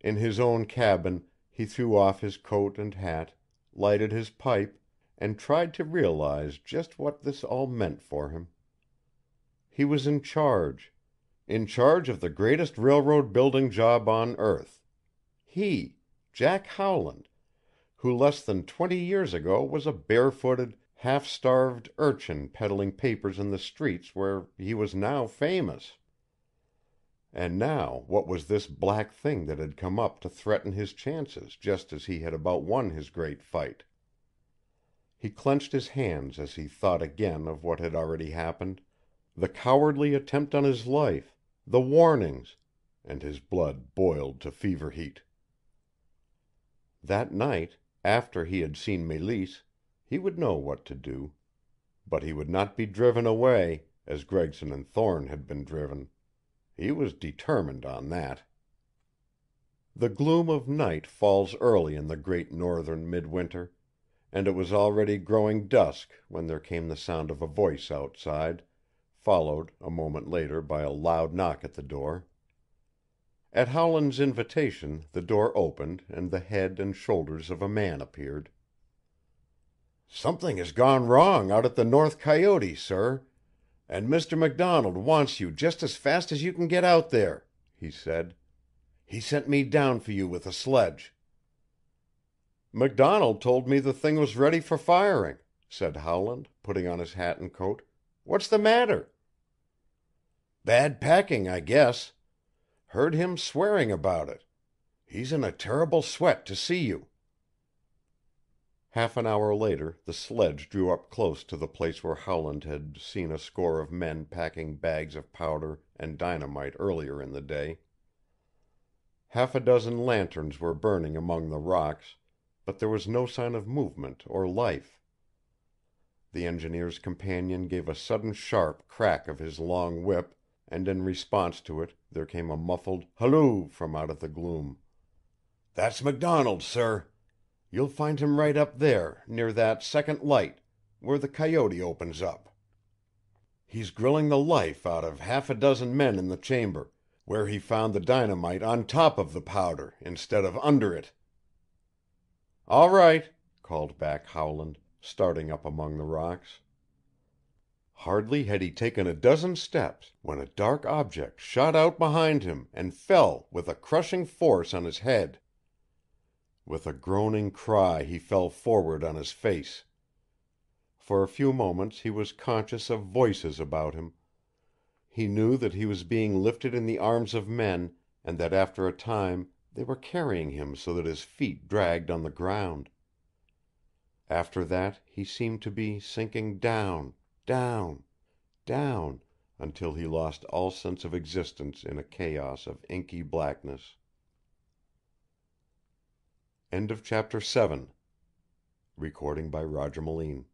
In his own cabin he threw off his coat and hat, lighted his pipe, and tried to realize just what this all meant for him. He was in charge of the greatest railroad building job on earth. He, Jack Howland, who less than 20 years ago was a barefooted, half-starved urchin peddling papers in the streets where he was now famous. And now what was this black thing that had come up to threaten his chances just as he had about won his great fight? He clenched his hands as he thought again of what had already happened, the cowardly attempt on his life, the warnings, and his blood boiled to fever heat. That night, after he had seen Mélisse, he would know what to do. But he would not be driven away, as Gregson and Thorne had been driven. He was determined on that. The gloom of night falls early in the great northern midwinter, and it was already growing dusk when there came the sound of a voice outside, followed a moment later by a loud knock at the door. At Howland's invitation the door opened and the head and shoulders of a man appeared. "Something has gone wrong out at the North Coyote, sir, and Mr. MacDonald wants you just as fast as you can get out there," he said. "He sent me down for you with a sledge." "MacDonald told me the thing was ready for firing," said Howland, putting on his hat and coat. "What's the matter?" "Bad packing, I guess. Heard him swearing about it. He's in a terrible sweat to see you." Half an hour later the sledge drew up close to the place where Howland had seen a score of men packing bags of powder and dynamite earlier in the day. Half a dozen lanterns were burning among the rocks, but there was no sign of movement or life. The engineer's companion gave a sudden sharp crack of his long whip, and in response to it there came a muffled halloo from out of the gloom. "That's MacDonald, sir. You'll find him right up there, near that second light, where the Coyote opens up. He's grilling the life out of half a dozen men in the chamber, where he found the dynamite on top of the powder instead of under it." "All right," called back Howland, starting up among the rocks. Hardly had he taken a dozen steps when a dark object shot out behind him and fell with a crushing force on his head. With a groaning cry he fell forward on his face. For a few moments he was conscious of voices about him. He knew that he was being lifted in the arms of men and that after a time they were carrying him so that his feet dragged on the ground. After that he seemed to be sinking down, down, down, until he lost all sense of existence in a chaos of inky blackness. End of chapter 7. Recording by Roger Moline.